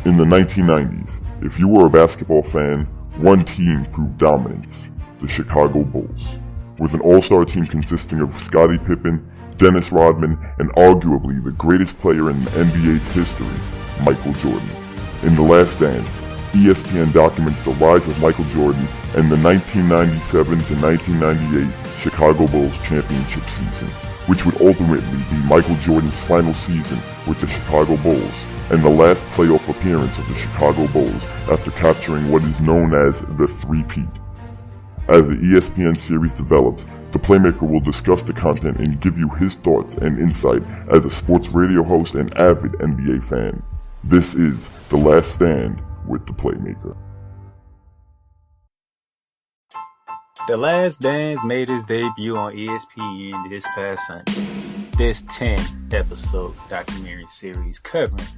In the 1990s, if you were a basketball fan, one team proved dominance, the Chicago Bulls. With an all-star team consisting of Scottie Pippen, Dennis Rodman, and arguably the greatest player in the NBA's history, Michael Jordan. In The Last Dance, ESPN documents the rise of Michael Jordan and the 1997 to 1998 Chicago Bulls championship season, which would ultimately be Michael Jordan's final season with the Chicago Bulls and the last playoff appearance of the Chicago Bulls after capturing what is known as the three-peat. As the ESPN series develops, the Playmaker will discuss the content and give you his thoughts and insight as a sports radio host and avid NBA fan. This is The Last Stand with the Playmaker. The Last Dance made its debut on ESPN this past Sunday. This 10-episode documentary series covering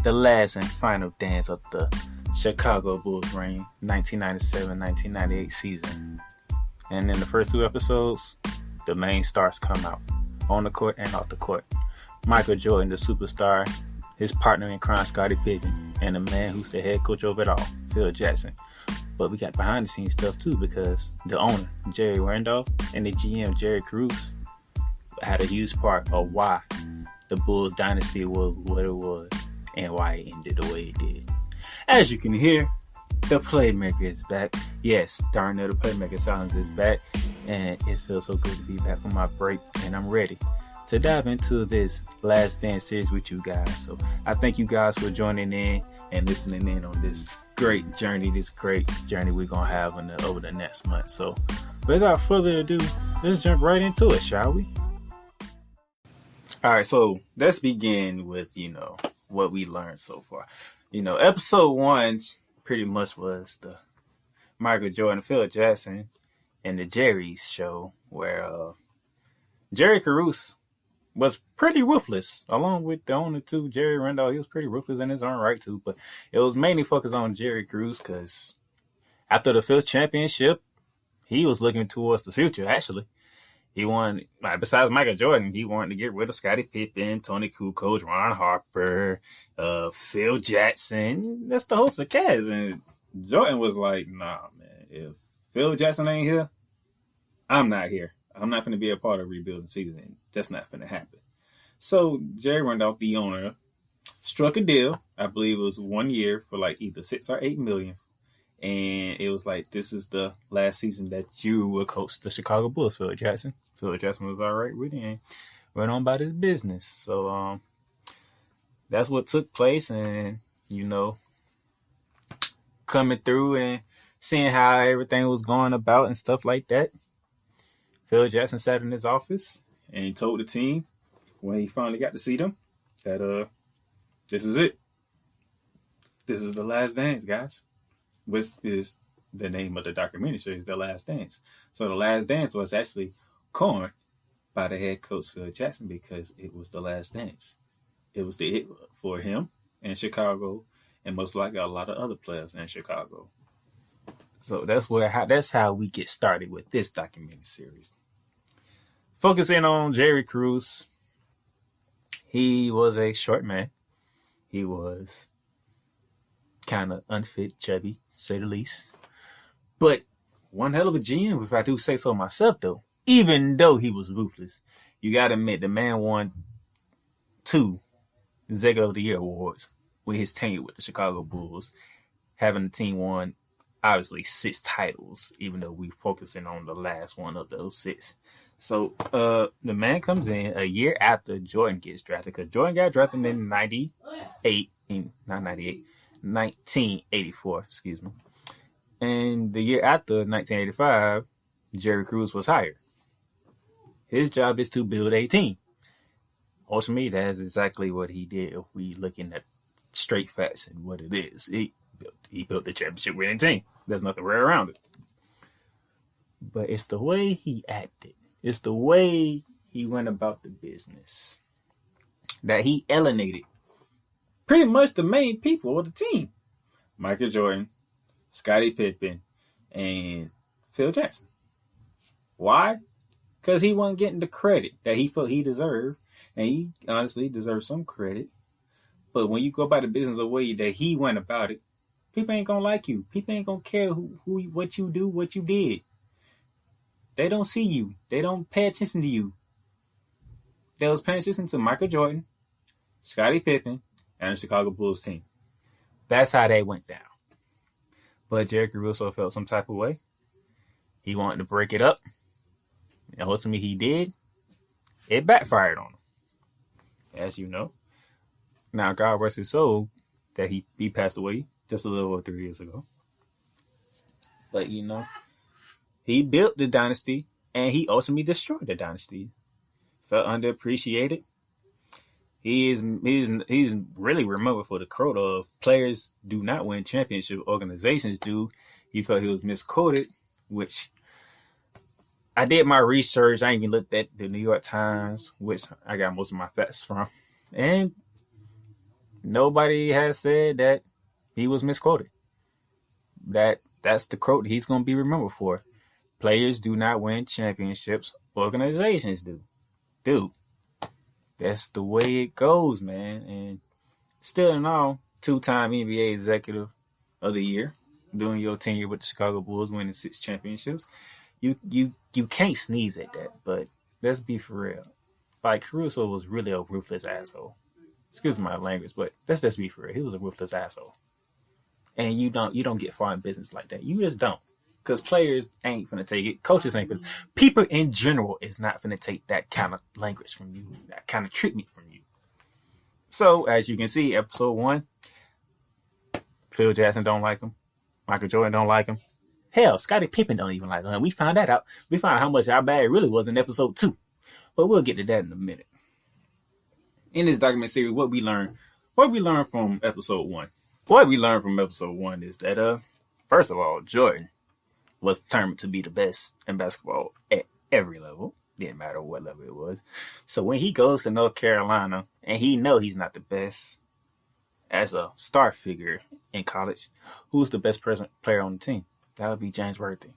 the last and final dance of the Chicago Bulls' reign, 1997-1998 season. And in the first two episodes, the main stars come out, on the court and off the court. Michael Jordan, the superstar, his partner in crime, Scottie Pippen, and the man who's the head coach of it all, Phil Jackson. But we got behind the scenes stuff too, because the owner, Jerry Randolph, and the GM, Jerry Cruz, had a huge part of why the Bulls dynasty was what it was and why it ended the way it did. As you can hear, the Playmaker is back. Yes, Darnell the Playmaker Sallins is back, and it feels so good to be back from my break, and I'm ready to dive into this Last Dance series with you guys. So I thank you guys for joining in and listening in on this great journey we're gonna have over the next month. So without further ado, let's jump right into it, shall we? All right, so let's begin with what we learned so far. Episode 1 pretty much was the Michael Jordan, Phil Jackson, and the Jerry's show, where Jerry Caruso was pretty ruthless, along with the owner too, Jerry Randolph. He was pretty ruthless in his own right too, but it was mainly focused on Jerry Caruso because after the 5th championship, he was looking towards the future. Actually, he wanted, besides Michael Jordan, he wanted to get rid of Scottie Pippen, Tony Kukoc, Ron Harper, Phil Jackson. That's the host of Cavs, and Jordan was like, "Nah, man, if Phil Jackson ain't here, I'm not here. I'm not going to be a part of rebuilding season. That's not going to happen." So Jerry Randolph, the owner, struck a deal. I believe it was 1 year for like either $6 or $8 million. And it was like, this is the last season that you will coach the Chicago Bulls, Phil Jackson. Phil Jackson was all right with it and went on about his business. So that's what took place. And, coming through and seeing how everything was going about and stuff like that, Phil Jackson sat in his office and he told the team when he finally got to see them that this is it. This is the last dance, guys. Which is the name of the documentary series, The Last Dance. So The Last Dance was actually coined by the head coach, Phil Jackson, because it was the last dance. It was the hit for him in Chicago and most likely a lot of other players in Chicago. So that's how we get started with this documentary series. Focusing on Jerry Cruz, he was a short man. He was kind of unfit, chubby, say the least. But one hell of a GM, if I do say so myself, though. Even though he was ruthless, you got to admit the man won 2 Executive of the Year awards with his tenure with the Chicago Bulls, having the team won obviously 6 titles, even though we focusing on the last one of those 6. So the man comes in a year after Jordan gets drafted, because Jordan got drafted in 1984, excuse me. And the year after, 1985, Jerry Cruz was hired. His job is to build a team. Ultimately, that's exactly what he did if we looking at straight facts and what it is. He built the championship winning team. There's nothing rare around it. But it's the way he acted. It's the way he went about the business that he alienated pretty much the main people of the team. Michael Jordan, Scottie Pippen, and Phil Jackson. Why? Because he wasn't getting the credit that he felt he deserved. And he honestly deserved some credit. But when you go about the business the way that he went about it, people ain't gonna like you. People ain't gonna care what you do, what you did. They don't see you. They don't pay attention to you. They was paying attention to Michael Jordan, Scottie Pippen, and the Chicago Bulls team. That's how they went down. But Jerry Caruso felt some type of way. He wanted to break it up. And ultimately he did. It backfired on him, as you know. Now, God rest his soul that he passed away just a little over 3 years ago. But, you know, he built the dynasty and he ultimately destroyed the dynasty. Felt underappreciated. He's really remembered for the quote of players do not win championship, organizations do. He felt he was misquoted, which I did my research. I even looked at the New York Times, which I got most of my facts from. And nobody has said that he was misquoted. That's the quote he's going to be remembered for. Players do not win championships, organizations do. Dude, that's the way it goes, man. And still in all, 2-time NBA Executive of the Year, during your tenure with the Chicago Bulls, winning 6 championships. You can't sneeze at that, but let's be for real. Like, Caruso was really a ruthless asshole. Excuse my language, but let's just be for real. He was a ruthless asshole. And you don't get far in business like that. You just don't. Because players ain't finna take it. Coaches ain't finna. People in general is not finna take that kind of language from you, that kind of treatment from you. So, as you can see, episode 1, Phil Jackson don't like him. Michael Jordan don't like him. Hell, Scottie Pippen don't even like him. We found that out. We found out how bad it really was in episode 2. But we'll get to that in a minute. In this document series, what we learned from episode 1. What we learned from episode 1 is that, first of all, Jordan was determined to be the best in basketball at every level. Didn't matter what level it was. So when he goes to North Carolina and he knows he's not the best as a star figure in college, who's the best player on the team? That would be James Worthy.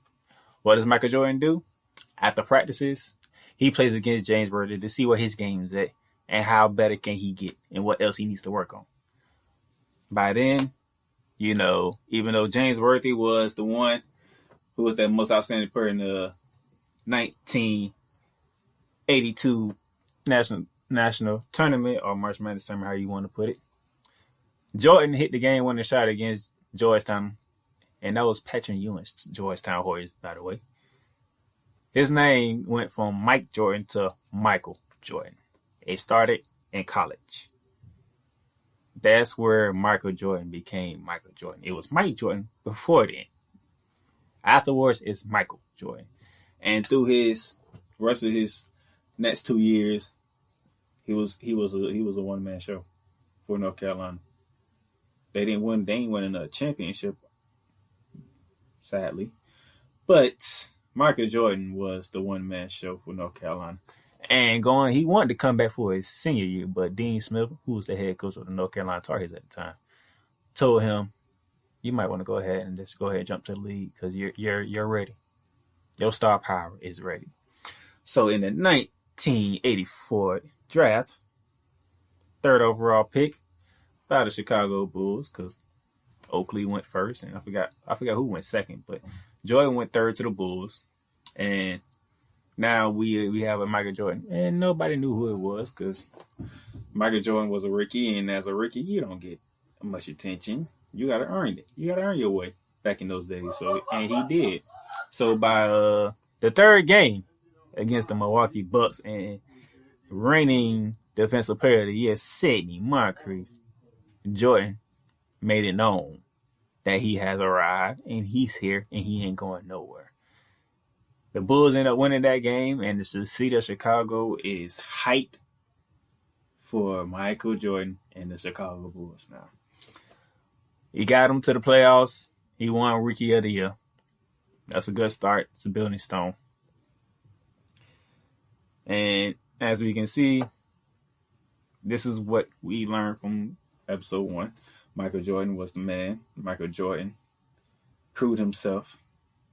What does Michael Jordan do? After practices, he plays against James Worthy to see where his game is at and how better can he get and what else he needs to work on. By then, you know, even though James Worthy was the one who was the most outstanding player in the 1982 national tournament or March Madness tournament, how you want to put it. Jordan hit the game-winning shot against Georgetown, and that was Patrick Ewing's Georgetown Warriors, by the way. His name went from Mike Jordan to Michael Jordan. It started in college. That's where Michael Jordan became Michael Jordan. It was Mike Jordan before then. Afterwards, it's Michael Jordan. And through his rest of his next 2 years, he was a one-man show for North Carolina. They ain't winning a championship, sadly. But Michael Jordan was the one-man show for North Carolina. And he wanted to come back for his senior year, but Dean Smith, who was the head coach of the North Carolina Tar Heels at the time, told him, you might want to go ahead and just jump to the league because you're ready. Your star power is ready. So in the 1984 draft, 3rd overall pick by the Chicago Bulls, because Oakley went first, and I forgot who went second, but Jordan went 3rd to the Bulls, and now we have a Michael Jordan, and nobody knew who it was because Michael Jordan was a rookie, and as a rookie, you don't get much attention. You got to earn it. You got to earn your way back in those days. And he did. So by the 3rd game against the Milwaukee Bucks and reigning Defensive Player of the Year, Sidney Moncrief, Jordan made it known that he has arrived and he's here and he ain't going nowhere. The Bulls end up winning that game, and the city of Chicago is hyped for Michael Jordan and the Chicago Bulls now. He got him to the playoffs. He won Rookie of the Year. That's a good start. It's a building stone. And as we can see, this is what we learned from episode 1. Michael Jordan was the man. Michael Jordan proved himself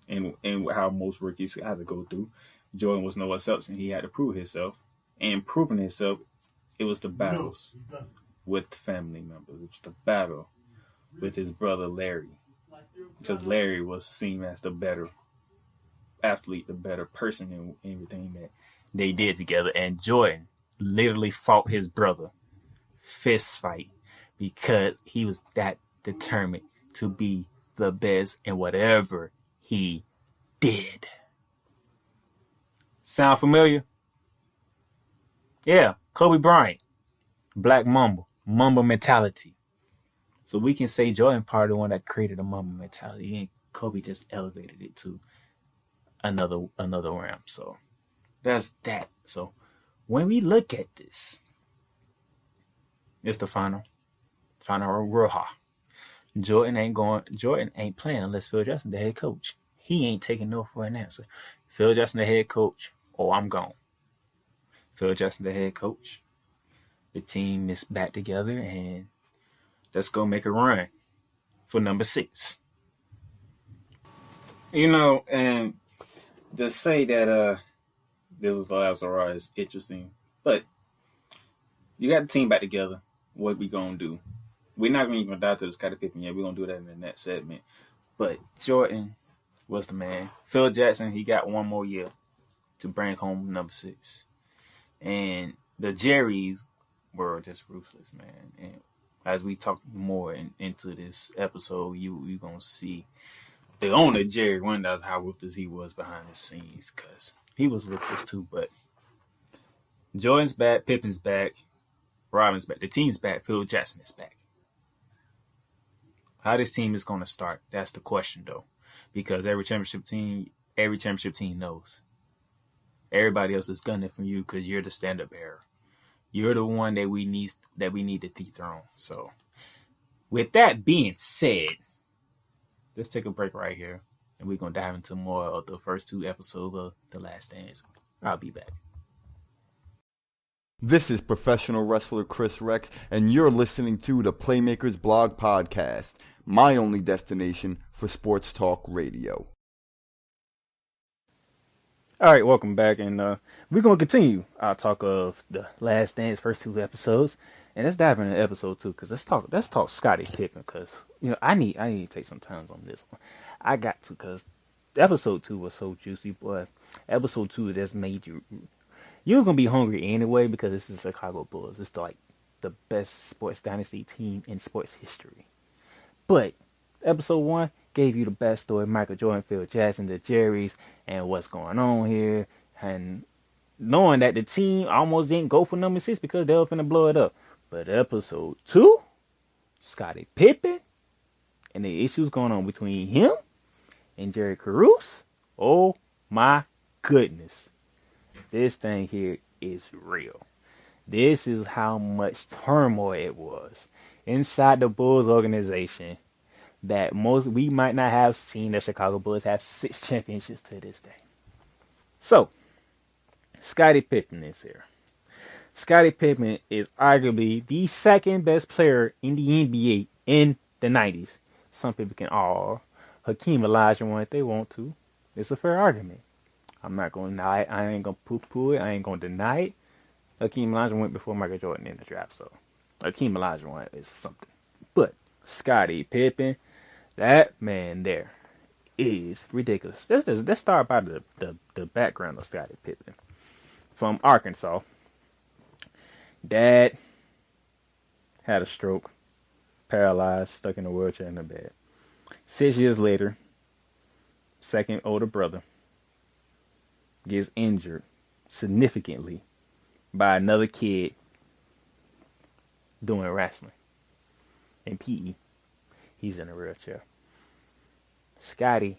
and how most rookies had to go through. Jordan was no exception. He had to prove himself. And proving himself, it was the battles. with family members. It was the battle with his brother Larry, because Larry was seen as the better athlete, the better person in everything that they did together. And Jordan literally fought his brother fist fight because he was that determined to be the best in whatever he did. Sound familiar? Yeah, Kobe Bryant, Black Mamba, Mamba mentality. So we can say Jordan part of the one that created the Mamba mentality, and Kobe just elevated it to another realm. So that's that. So when we look at this, it's the final Roja. Jordan ain't playing unless Phil Jackson the head coach. He ain't taking no for an answer. Phil Jackson the head coach, I'm gone. Phil Jackson the head coach. The team is back together, and let's go make a run for number 6. And to say that this was the last hurrah is interesting, but you got the team back together. What we gonna do? We're not even gonna dive to the Scottie Pippen yet. We're gonna do that in the next segment. But Jordan was the man. Phil Jackson, he got one more year to bring home number 6. And the Jerrys were just ruthless, man. And as we talk more into this episode, you gonna see the owner, Jerry Wonders, how ruthless he was behind the scenes, because he was ruthless too. But Jordan's back, Pippen's back, Robin's back, the team's back, Phil Jackson is back. How this team is going to start, that's the question, though. Because every championship team knows. Everybody else is gunning for you because you're the stand-up bearer. You're the one that we need to dethrone. So, with that being said, let's take a break right here, and we're going to dive into more of the first 2 episodes of The Last Dance. I'll be back. This is professional wrestler Chris Rex, and you're listening to the Playmakers Blog Podcast, my only destination for sports talk radio. All right, welcome back, and we're going to continue our talk of The Last Dance, first 2 episodes, and let's dive into episode 2, because let's talk Scottie Pippen, because I need to take some time on this one. I got to, because episode 2 was so juicy, but episode 2 just made you're going to be hungry anyway, because this is Chicago Bulls. It's like the best sports dynasty team in sports history. But episode 1 gave you the backstory, Michael Jordan, Phil Jackson, the Jerrys, and what's going on here. And knowing that the team almost didn't go for number 6 because they were finna blow it up. But episode 2, Scottie Pippen, and the issues going on between him and Jerry Caruso. Oh my goodness. This thing here is real. This is how much turmoil it was inside the Bulls organization that we might not have seen the Chicago Bulls have 6 championships to this day. So, Scottie Pippen is here. Scottie Pippen is arguably the second best player in the NBA in the 90s. Some people can, Hakeem Olajuwon if they want to. It's a fair argument. I'm not going to deny it. I ain't going to poo-poo it. I ain't going to deny it. Hakeem Olajuwon went before Michael Jordan in the draft, so Hakeem Olajuwon is something. But Scottie Pippen, that man there is ridiculous. Let's start by the background of Scottie Pippen. From Arkansas. Dad had a stroke, paralyzed, stuck in a wheelchair in the bed. 6 years later, second older brother gets injured significantly by another kid doing wrestling in PE. He's in a wheelchair. Scotty,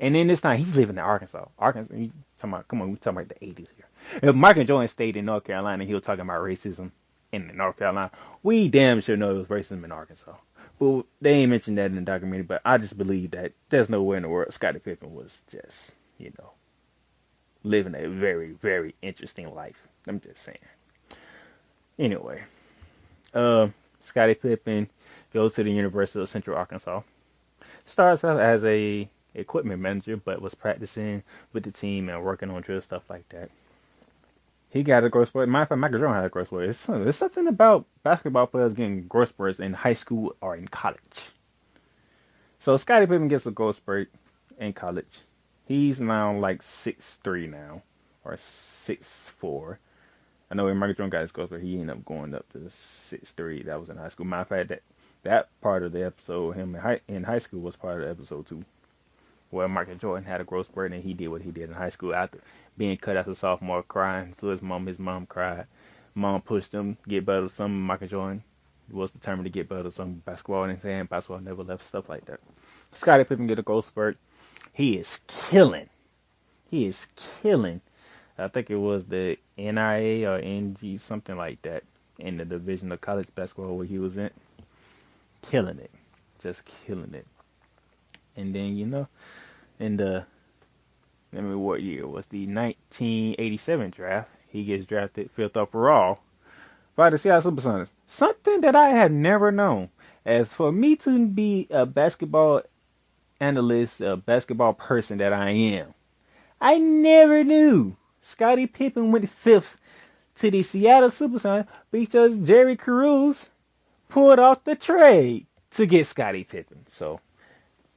and then this time he's living in Arkansas. We talking about the 80s here. If Michael Jordan stayed in North Carolina, he was talking about racism in North Carolina. We damn sure know it was racism in Arkansas. But they ain't mentioned that in the documentary, but I just believe that there's nowhere in the world Scottie Pippen was just, living a very, very interesting life. I'm just saying. Anyway, Scottie Pippen goes to the University of Central Arkansas. Starts out as a equipment manager, but was practicing with the team and working on drill stuff like that. He got a growth spurt. Matter of fact, Michael Jordan had a growth spurt. There's something about basketball players getting growth spurts in high school or in college. So Scottie Pippen gets a growth spurt in college. He's now like 6'3" now, or 6'4". I know when Michael Jordan got his growth spurt, he ended up going up to 6'3". That was in high school. Matter of fact, that part of the episode, him in high school, was part of the episode too, where Michael Jordan had a growth spurt and he did what he did in high school after being cut as a sophomore, crying. So his mom cried. Mom pushed him get better. Some Michael Jordan was determined to get better. Some basketball and saying basketball never left, stuff like that. Scottie Pippen get a growth spurt. He is killing. He is killing. I think it was the NIA or NG, something like that, in the division of college basketball where he was in. Killing it. Just killing it. And then, in the, what year was the 1987 draft, he gets drafted 5th overall by the Seattle Supersonics. Something that I had never known. As for me to be a basketball analyst, a basketball person that I am, I never knew Scottie Pippen went 5th to the Seattle Supersonics because Jerry Caruso pulled off the trade to get Scottie Pippen. So,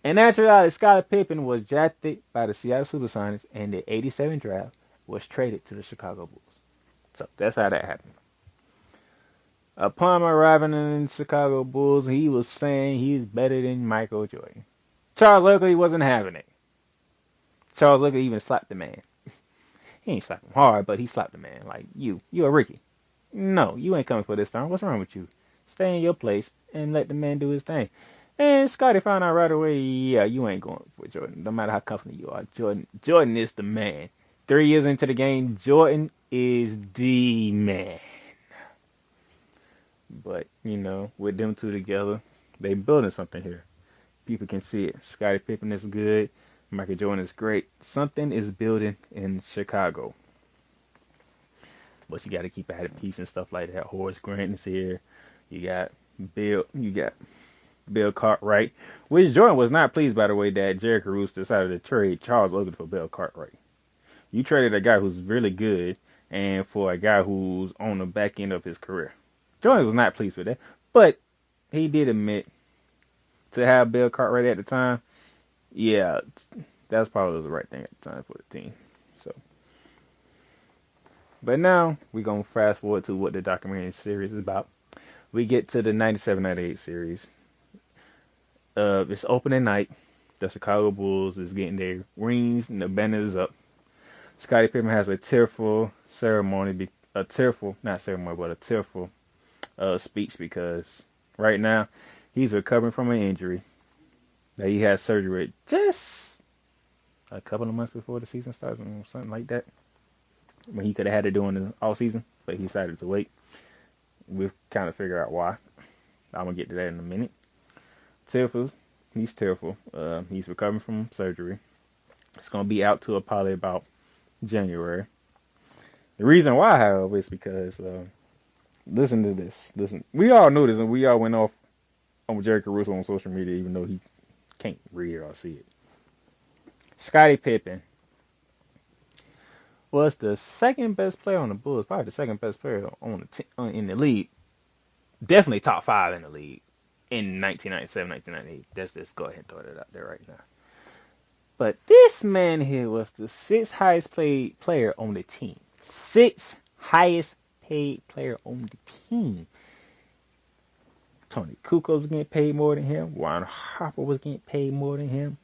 in actuality, Scottie Pippen was drafted by the Seattle Supersonics, and the 87 draft was traded to the Chicago Bulls. So that's how that happened. Upon arriving in the Chicago Bulls, he was saying he's better than Michael Jordan. Charles Oakley wasn't having it. Charles Oakley even slapped the man. He ain't slapped him hard, but he slapped the man. Like, you a rookie. No, you ain't coming for this time. What's wrong with you? Stay in your place and let the man do his thing. And Scottie found out right away, yeah, you ain't going for Jordan. No matter how confident you are, Jordan is the man. 3 years into the game, Jordan is the man. But, with them two together, they building something here. People can see it. Scottie Pippen is good. Michael Jordan is great. Something is building in Chicago. But you got to keep ahead of peace and stuff like that. Horace Grant is here. You got Bill Cartwright, which Jordan was not pleased, by the way, that Jerry Caruso decided to trade Charles Oakley for Bill Cartwright. You traded a guy who's really good and for a guy who's on the back end of his career. Jordan was not pleased with that, but he did admit to have Bill Cartwright at the time. Yeah, that's probably the right thing at the time for the team. So, but now we're going to fast forward to what the documentary series is about. We get to the 97-98 series. It's opening night. The Chicago Bulls is getting their rings and the banners up. Scottie Pippen has a tearful speech because right now he's recovering from an injury that he had surgery just a couple of months before the season starts, or something like that. When he could have had it during the off season, but he decided to wait. We've kind of figured out why. I'm gonna get to that in a minute. He's tearful. He's recovering from surgery. It's gonna be out to probably about January. The reason why, however, is because listen to this. Listen, we all knew this, and we all went off on Jerry Caruso on social media, even though he can't read it or see it. Scottie Pippen was the second best player on the Bulls, probably the second best player on the in the league. Definitely top 5 in the league in 1997, 1998. Let's just go ahead and throw that out there right now. But this man here was the 6th highest paid player on the team. 6th highest paid player on the team. Tony Kukoc was getting paid more than him. Ron Harper was getting paid more than him.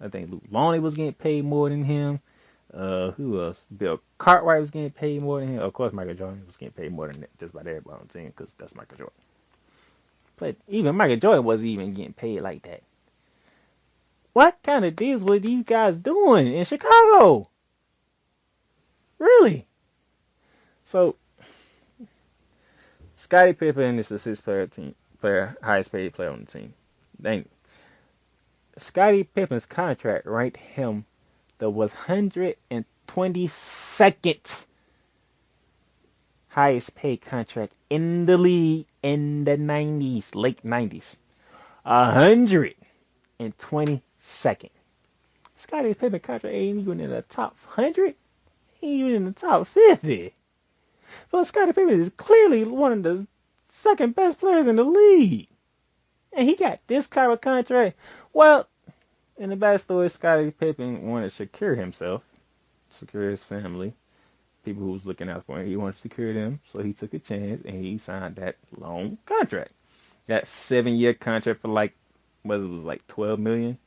I think Luke Longley was getting paid more than him. Who else? Bill Cartwright was getting paid more than him. Of course, Michael Jordan was getting paid more than just about everybody on the team because that's Michael Jordan. But even Michael Jordan wasn't even getting paid like that. What kind of deals were these guys doing in Chicago? Really? So, Scottie Pippen is the 6th highest paid player on the team. Dang. Scottie Pippen's contract ranked him the 122nd highest paid contract in the league in the 90s, late 90s. 122nd. Scottie Pippen contract ain't even in the top 100. He ain't even in the top 50. So Scottie Pippen is clearly one of the second best players in the league. And he got this type of contract. Well, in the backstory, Scottie Pippen wanted to secure himself, secure his family, people who was looking out for him. He wanted to secure them, so he took a chance and he signed that long contract. That 7-year contract for like, what it was like 12 million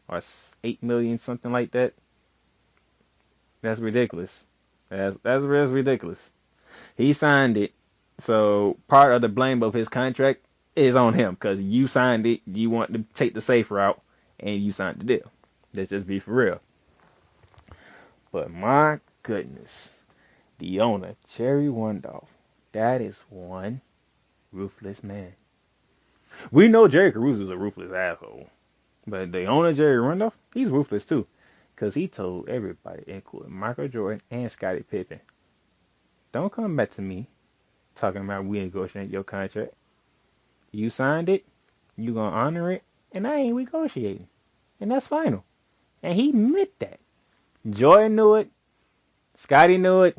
or 8 million, something like that. That's ridiculous. That's ridiculous. He signed it, so part of the blame of his contract is on him because you signed it. You want to take the safe route, and you signed the deal. Let's just be for real. But my goodness, the owner, Jerry Wendorf, that is one ruthless man. We know Jerry Caruso is a ruthless asshole, but the owner, Jerry Wendorf, he's ruthless too, because he told everybody, including Michael Jordan and Scottie Pippen, don't come back to me talking about we negotiate your contract. You signed it, you gonna honor it, and I ain't negotiating. And that's final. And he meant that. Jordan knew it, Scotty knew it,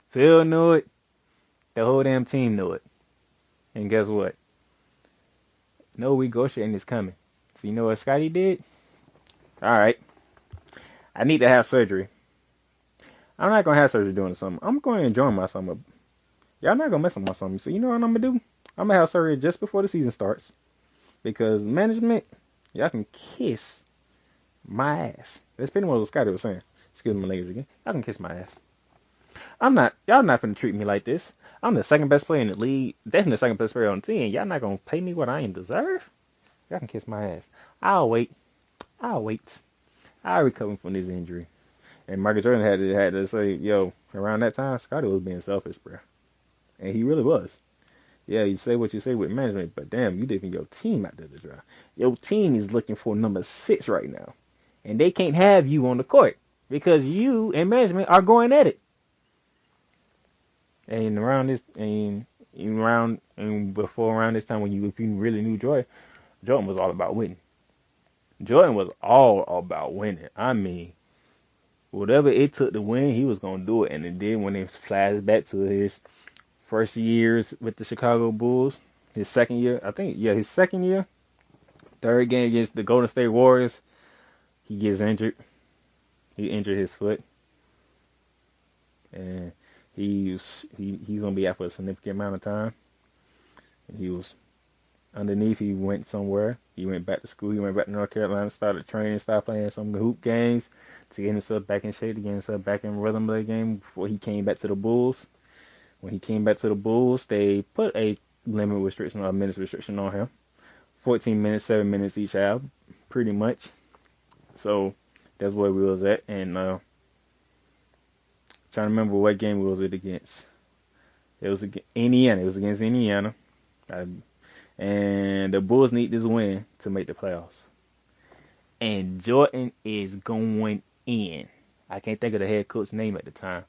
Phil knew it, the whole damn team knew it. And guess what? No negotiating is coming. So you know what Scotty did? Alright. I need to have surgery. I'm not gonna have surgery during the summer. I'm gonna enjoy my summer. Y'all not gonna mess with my summer. So you know what I'm gonna do? I'm gonna have surgery just before the season starts. Because management, y'all can kiss my ass. That's pretty much what Scotty was saying. Excuse my language again. Y'all can kiss my ass. Y'all not finna treat me like this. I'm the second best player in the league. Definitely the second best player on the team. Y'all not gonna pay me what I ain't deserve? Y'all can kiss my ass. I'll wait. I'll recover from this injury. And Michael Jordan had to say, yo, around that time, Scotty was being selfish, bro. And he really was. Yeah, you say what you say with management, but damn, you leaving your team out there to dry. Your team is looking for number 6 right now. And they can't have you on the court because you and management are going at it. And around this time when if you really knew Jordan was all about winning. Jordan was all about winning. I mean, whatever it took to win, he was gonna do it. And it did when it flashed back to his first years with the Chicago Bulls. His second year, third game against the Golden State Warriors, he gets injured. He injured his foot, and he's gonna be out for a significant amount of time. And he was underneath. He went somewhere. He went back to school. He went back to North Carolina. Started training. Started playing some hoop games to get himself back in shape, to get himself back in rhythm of the game before he came back to the Bulls. When he came back to the Bulls, they put a minutes restriction on him. 14 minutes, 7 minutes each half, pretty much. So that's where we was at. And trying to remember what game we was it against. It was against Indiana. It was against Indiana. And the Bulls need this win to make the playoffs. And Jordan is going in. I can't think of the head coach's name at the time.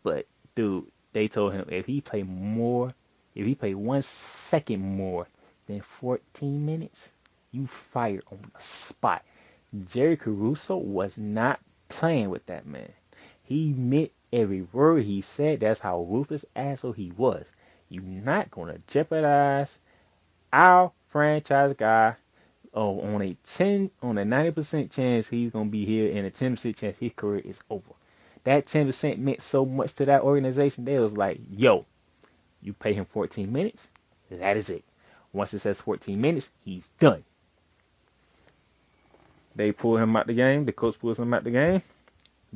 But dude, they told him if he play 1 second more than 14 minutes, you fired on the spot. Jerry Caruso was not playing with that man. He meant every word he said. That's how ruthless asshole he was. You're not gonna jeopardize our franchise guy on a 90% chance he's gonna be here, and a 10% chance his career is over. That 10% meant so much to that organization. They was like, yo, you pay him 14 minutes, that is it. Once it says 14 minutes, he's done. They pull him out the game. The coach pulls him out the game.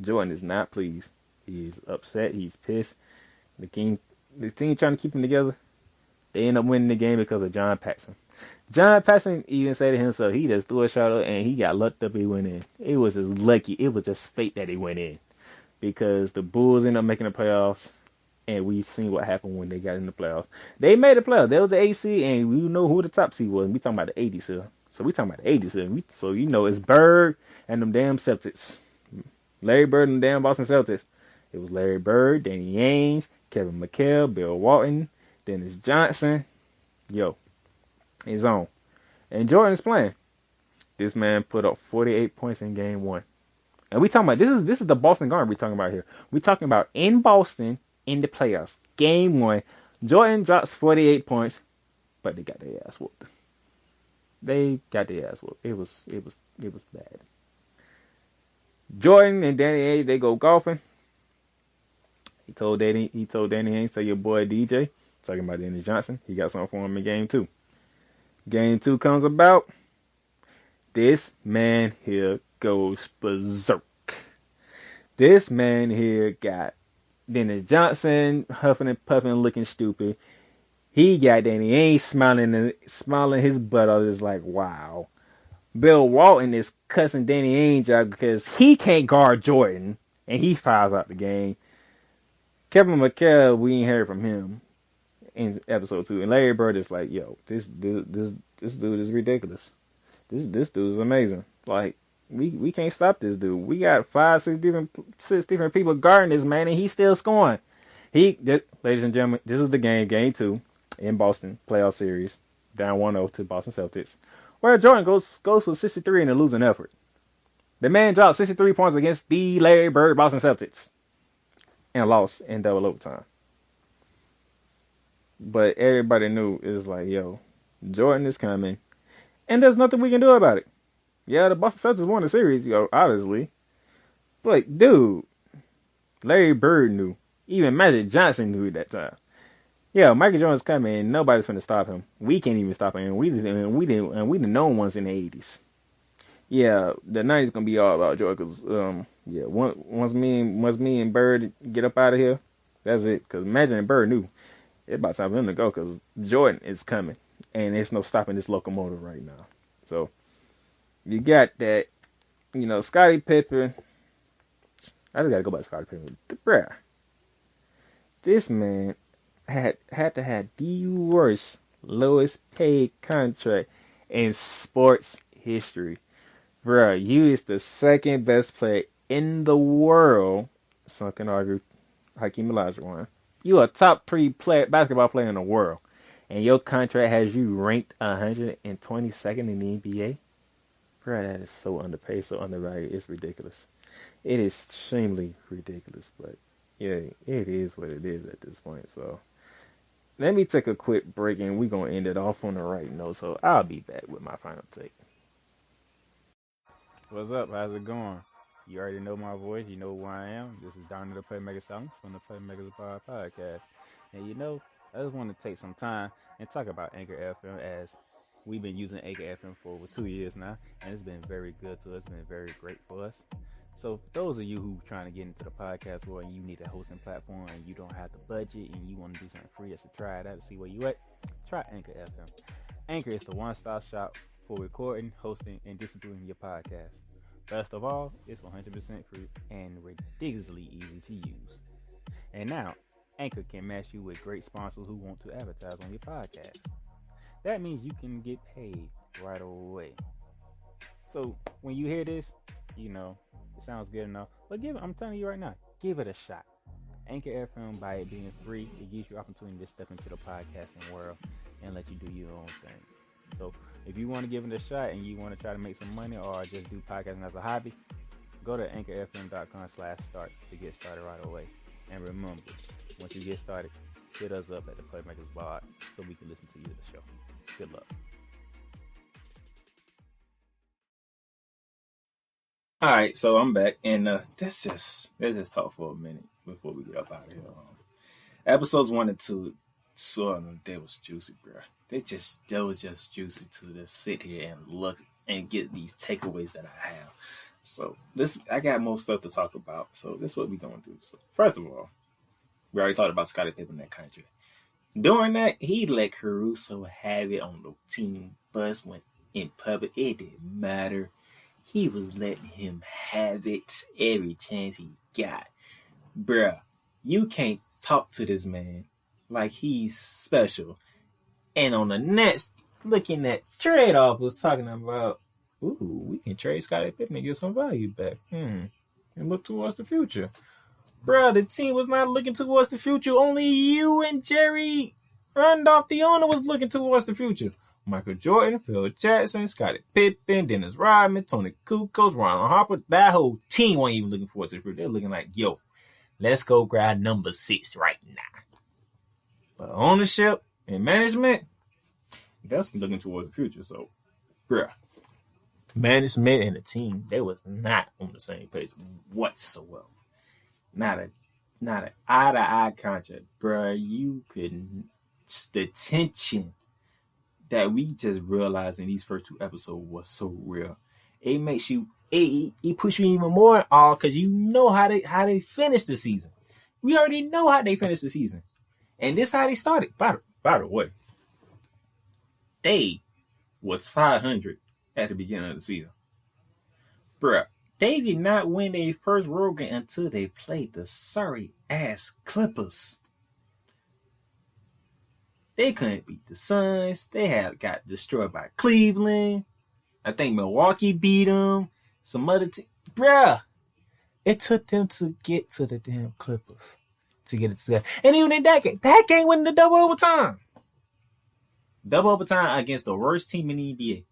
Jordan is not pleased. He's upset. He's pissed. The team trying to keep him together. They end up winning the game because of John Paxson. John Paxson even said to himself, he just threw a shot up and he got lucked up. He went in. It was just lucky. It was just fate that he went in. Because the Bulls ended up making the playoffs, and we seen what happened when they got in the playoffs. They made the playoffs. They was the AC, and we know who the top seed was. We talking about the 80s here. So we talking about the 80s here. So you know it's Bird and them damn Celtics. Larry Bird and the damn Boston Celtics. It was Larry Bird, Danny Ainge, Kevin McHale, Bill Walton, Dennis Johnson. Yo, it's on. And Jordan is playing. This man put up 48 points in game 1. And we talking about this is the Boston Garden we talking about here. We talking about in Boston in the playoffs. Game 1. Jordan drops 48 points, but they got their ass whooped. They got their ass whooped. It was bad. Jordan and Danny Ainge, they go golfing. He told Danny Ainge, so your boy DJ, talking about Dennis Johnson, he got something for him in game 2. Game 2 comes about. This man here goes berserk. This man here got Dennis Johnson huffing and puffing, looking stupid. He got Danny Ainge smiling his butt off. It's like, wow. Bill Walton is cussing Danny Ainge out because he can't guard Jordan, and he fouls out the game. Kevin McHale, we ain't heard from him in episode 2, and Larry Bird is like, yo, this dude is ridiculous. This dude is amazing. Like, we can't stop this dude. We got 6 different people guarding this man, and he's still scoring. Ladies and gentlemen, this is the game 2 in Boston playoff series, down 1-0 to Boston Celtics, where Jordan goes for 63 in a losing effort. The man dropped 63 points against the Larry Bird Boston Celtics and lost in double overtime. But everybody knew it was like, yo, Jordan is coming, and there's nothing we can do about it. Yeah, the Boston Celtics won the series, obviously. But, dude, Larry Bird knew. Even Magic Johnson knew at that time. Yeah, Michael Jordan's coming, and nobody's going to stop him. We can't even stop him, and we the known ones in the 80s. Yeah, the 90s going to be all about Jordan, because, once me and Bird get up out of here, that's it. Because Magic and Bird knew it's about time for them to go, because Jordan is coming, and there's no stopping this locomotive right now. So, you got that, Scottie Pippen. I just got to go back to Scottie Pippen. Bruh, this man had to have the worst, lowest paid contract in sports history. Bruh, you is the second best player in the world. Some can argue Hakeem Olajuwon. You a top 3 basketball player in the world, and your contract has you ranked 122nd in the NBA. Bruh, that is so underpaid, so undervalued. It's ridiculous. It is extremely ridiculous, but yeah, it is what it is at this point. So let me take a quick break, and we're going to end it off on the right note. So I'll be back with my final take. What's up? How's it going? You already know my voice. You know who I am. This is Darnell the Playmaker Sallins from the Playmakers podcast. And I just want to take some time and talk about Anchor FM, as we've been using Anchor FM for over 2 years now, and it's been very good to us. It's been very great for us. So for those of you who trying to get into the podcast world and you need a hosting platform and you don't have the budget and you want to do something free just to try it out to see where you at, try Anchor FM. Anchor is the one-stop shop for recording, hosting, and distributing your podcast. Best of all, it's 100% free and ridiculously easy to use. And now, Anchor can match you with great sponsors who want to advertise on your podcast. That means you can get paid right away. So when you hear this, it sounds good enough. But I'm telling you right now, give it a shot. Anchor FM, by it being free, it gives you opportunity to step into the podcasting world and let you do your own thing. So if you want to give it a shot and you want to try to make some money or just do podcasting as a hobby, go to anchorfm.com/start to get started right away. And remember, once you get started, hit us up at the Playmakers blog so we can listen to you at the show. Good luck. All right, so I'm back, and let's just talk for a minute before we get up out of here. Episodes 1 and 2, they was juicy, bro. They was just juicy to just sit here and look and get these takeaways that I have. So I got more stuff to talk about. So this is what we're gonna do. So first of all, we already talked about Scottie Pippen in that country. During that, he let Caruso have it on the team bus when in public. It didn't matter. He was letting him have it every chance he got. Bruh, you can't talk to this man like he's special. And on the Nets, looking at trade-off, was talking about, we can trade Scottie Pippen and get some value back. And look towards the future. Bruh, the team was not looking towards the future. Only you and Jerry Randolph, the owner, was looking towards the future. Michael Jordan, Phil Jackson, Scottie Pippen, Dennis Rodman, Tony Kukoc, Ron Harper. That whole team wasn't even looking forward to the future. They're looking like, yo, Let's go grab number 6 right now. But ownership and management, that's looking towards the future. So, bruh, management and the team, they was not on the same page whatsoever. Not an eye-to-eye contract, bruh. You couldn't. The tension that we just realized in these first 2 episodes was so real. It makes you, it push you even more in awe because you know how they finished the season. We already know how they finished the season, and this is how they started. By the way, they was 500 at the beginning of the season, bruh. They did not win their first road game until they played the sorry-ass Clippers. They couldn't beat the Suns. They had got destroyed by Cleveland. I think Milwaukee beat them. Some other team. Bruh, it took them to get to the damn Clippers to get it together. And even in that game went into double overtime. Double overtime against the worst team in the NBA.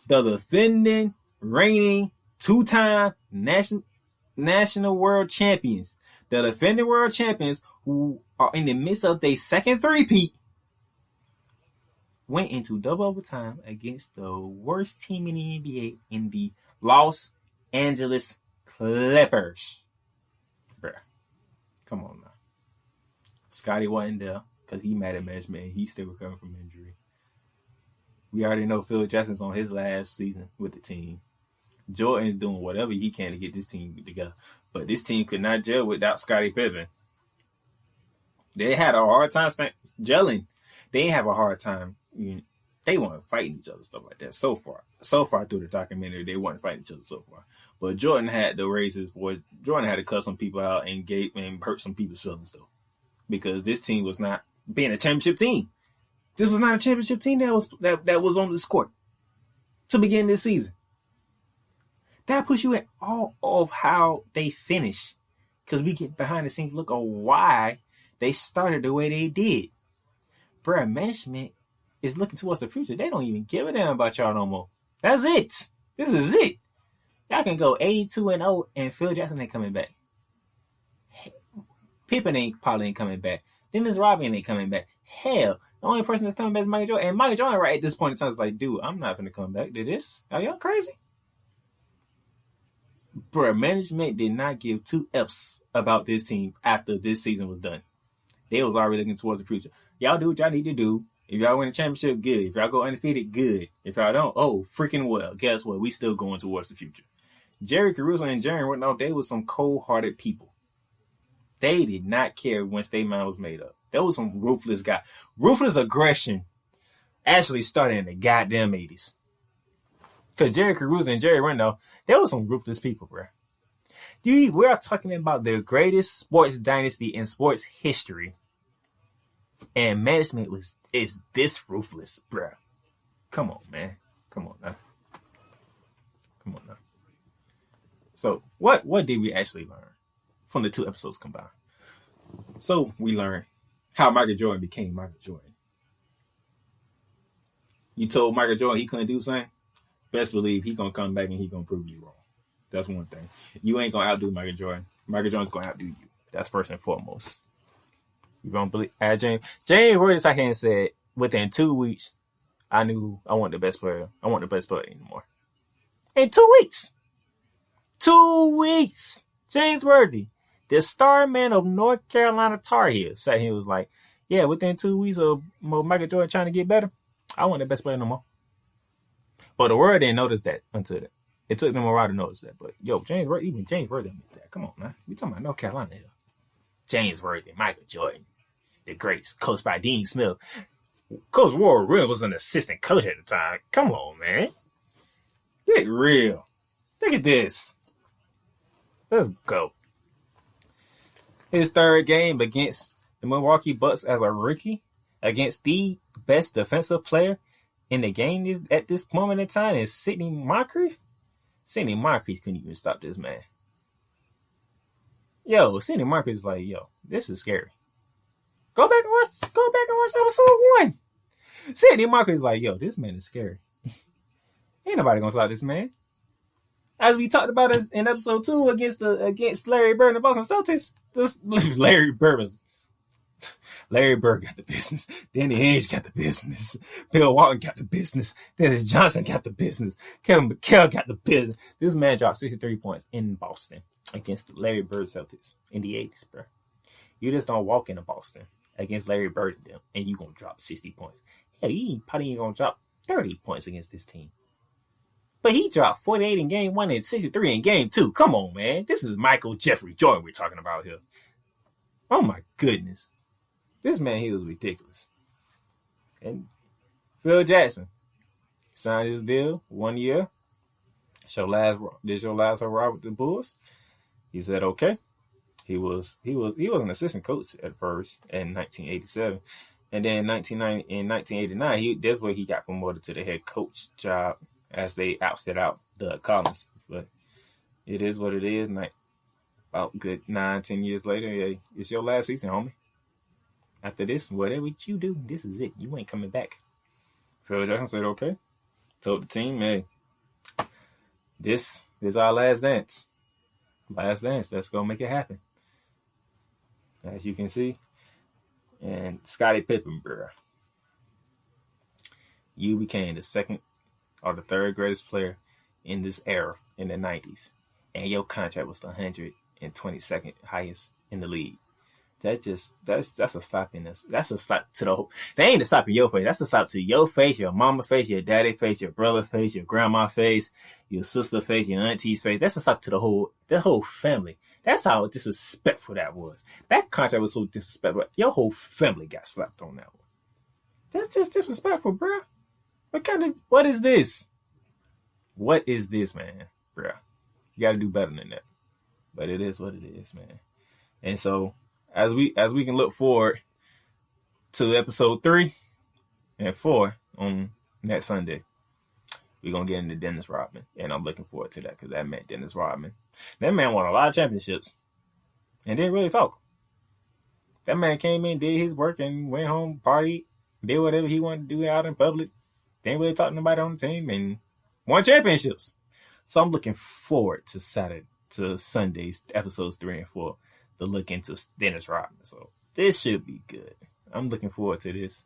The defending, reigning, 2-time national world champions. The defending world champions who are in the midst of their second three-peat went into double overtime against the worst team in the NBA in the Los Angeles Clippers. Bruh, come on now. Scotty wasn't there because he mad at management. He's still recovering from injury. We already know Phil Jackson's on his last season with the team. Jordan's doing whatever he can to get this team together. But this team could not gel without Scottie Pippen. They had a hard time gelling. They didn't have a hard time. They weren't fighting each other, stuff like that. So far through the documentary, they weren't fighting each other so far. But Jordan had to raise his voice. Jordan had to cuss some people out and hurt some people's feelings, though. Because this team was not being a championship team. This was not a championship team that was on this court to begin this season. That puts you at all of how they finish. Because we get behind the scenes look at why they started the way they did. Bruh, management is looking towards the future. They don't even give a damn about y'all no more. That's it. This is it. Y'all can go 82-0 and Phil Jackson ain't coming back. Pippen probably ain't coming back. Dennis Rodman ain't coming back. Hell, the only person that's coming back is Michael Jordan. And Michael Jordan right at this point in time is like, dude, I'm not going to come back to this. Are y'all crazy? Bruh, management did not give 2 F's about this team after this season was done. They was already looking towards the future. Y'all do what y'all need to do. If y'all win a championship, good. If y'all go undefeated, good. If y'all don't, freaking well. Guess what? We still going towards the future. Jerry Caruso and Jerry Wentworth, they were some cold-hearted people. They did not care once their mind was made up. There was some ruthless guy. Ruthless aggression actually started in the goddamn 80s. Because Jerry Caruso and Jerry Wentworth, they were some ruthless people, bro. Dude, we are talking about the greatest sports dynasty in sports history. And management is this ruthless, bro. Come on, man. Come on now. So, what did we actually learn from the 2 episodes combined? So, we learned how Michael Jordan became Michael Jordan. You told Michael Jordan he couldn't do something? Best believe he gonna come back and he gonna prove you wrong. That's one thing. You ain't gonna outdo Michael Jordan. Michael Jordan's gonna outdo you. That's first and foremost. You don't believe? James Worthy I can't say within 2 weeks, I knew I want the best player. I want the best player anymore. In 2 weeks. 2 weeks. James Worthy, the star man of North Carolina Tar Heels, sat here and was like, yeah, within 2 weeks of Michael Jordan trying to get better, I want the best player no more. But the world didn't notice that until that. It took them a while to notice that. But, James Worthy admitted that. Come on, man. We talking about North Carolina here. James Worthy, Michael Jordan, the greats, coached by Dean Smith. Coach Warren Real was an assistant coach at the time. Come on, man. Get real. Look at this. Let's go. His third game against the Milwaukee Bucks as a rookie against the best defensive player in the game at this moment in time is Sidney Moncrief. Sidney Moncrief couldn't even stop this man. Sidney Moncrief is like, this is scary. Go back and watch episode 1. Sidney Moncrief is like, this man is scary. Ain't nobody gonna stop this man. as we talked about in episode 2 against Larry Bird and the Boston Celtics, Larry Bird got the business. Danny Ainge got the business. Bill Walton got the business. Dennis Johnson got the business. Kevin McHale got the business. This man dropped 63 points in Boston against Larry Bird Celtics in the 80s, bro. You just don't walk into Boston against Larry Bird and them, and you gonna drop 60 points. Hell, you probably ain't gonna drop 30 points against this team. But he dropped 48 in game 1 and 63 in game 2. Come on, man. This is Michael Jeffrey Jordan we're talking about here. Oh, my goodness. This man, he was ridiculous. And Phil Jackson signed his deal 1 year. This your last hurrah with the Bulls? He said, okay. He was an assistant coach at first in 1987. And then in 1989, that's where he got promoted to the head coach job as they ousted out Doug Collins. But it is what it is. About good 9-10 years later, yeah, it's your last season, homie. After this, whatever you do, this is it. You ain't coming back. Phil Jackson said, okay. Told the team, hey, this is our last dance. Last dance. Let's go make it happen. As you can see. And Scottie Pippen, bro. You became the second or the third greatest player in this era in the 90s. And your contract was the 122nd highest in the league. That's a slap in this. That's a slap to the whole. They ain't a slap in your face. That's a slap to your face, your mama face, your daddy face, your brother face, your grandma face, your sister face, your auntie's face. That's a slap to the whole family. That's how disrespectful that was. That contract was so disrespectful. Your whole family got slapped on that one. That's just disrespectful, bro. What is this? What is this, man, bro? You got to do better than that. But it is what it is, man. And so, as we can look forward to episode 3 and 4 on next Sunday, we're going to get into Dennis Rodman. And I'm looking forward to that because that man, Dennis Rodman. That man won a lot of championships and didn't really talk. That man came in, did his work, and went home, partied, did whatever he wanted to do out in public. Didn't really talk to nobody on the team and won championships. So I'm looking forward to Sunday's episodes 3 and 4 to look into Dennis Rodman. So this should be good. I'm looking forward to this.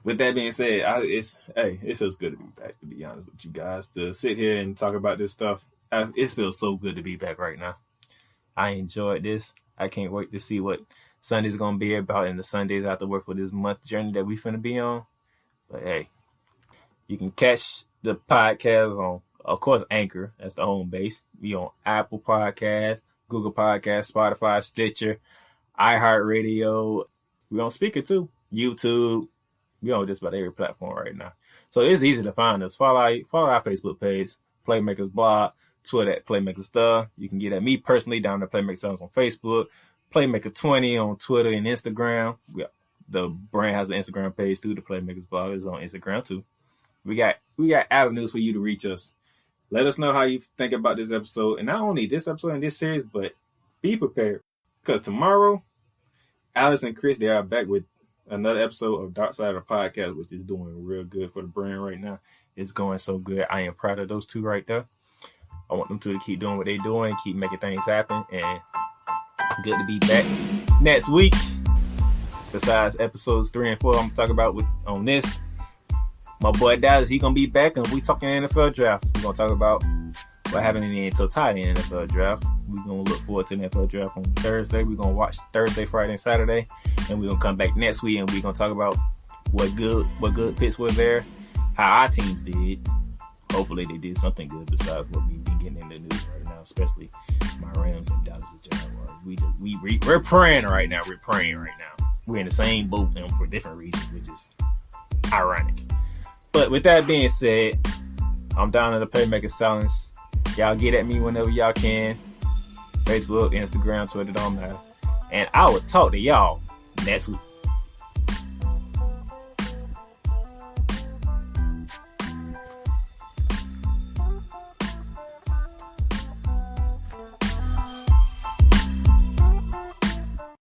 With that being said, it feels good to be back, to be honest with you guys. To sit here and talk about this stuff, it feels so good to be back right now. I enjoyed this. I can't wait to see what Sunday's going to be about in the Sundays after work for this month journey that we finna be on. But hey, you can catch the podcast on, of course, Anchor. That's the home base. We on Apple Podcasts, Google Podcasts, Spotify, Stitcher, iHeartRadio. We on Speaker too. YouTube. We on just about every platform right now. So it's easy to find us. Follow our Facebook page, Playmakers Blog, Twitter at Playmaker Star. You can get at me personally down at Playmaker Stars on Facebook, Playmaker20 on Twitter and Instagram. The brand has an Instagram page too. The Playmakers Blog is on Instagram too. We got avenues for you to reach us. Let us know how you think about this episode. And not only this episode and this series, but be prepared. Because tomorrow, Alice and Chris, they are back with another episode of Dark Side of the Podcast, which is doing real good for the brand right now. It's going so good. I am proud of those two right there. I want them to keep doing what they're doing, keep making things happen. And good to be back next week. Besides episodes 3 and 4, I'm going to talk about on this. My boy Dallas, he going to be back, and we talking NFL draft. We're going to talk about what happened in the totality in the NFL draft. We're going to look forward to the NFL draft on Thursday. We're going to watch Thursday, Friday, and Saturday. And we're going to come back next week, and we're going to talk about what good picks were there, how our teams did. Hopefully they did something good besides what we've been getting in the news right now, especially my Rams and Dallas Jaguars. We're praying right now. We're praying right now. We're in the same boat and for different reasons, which is ironic. But with that being said, I'm down at the Playmaker Sallins. Y'all get at me whenever y'all can. Facebook, Instagram, Twitter, don't matter. And I will talk to y'all next week.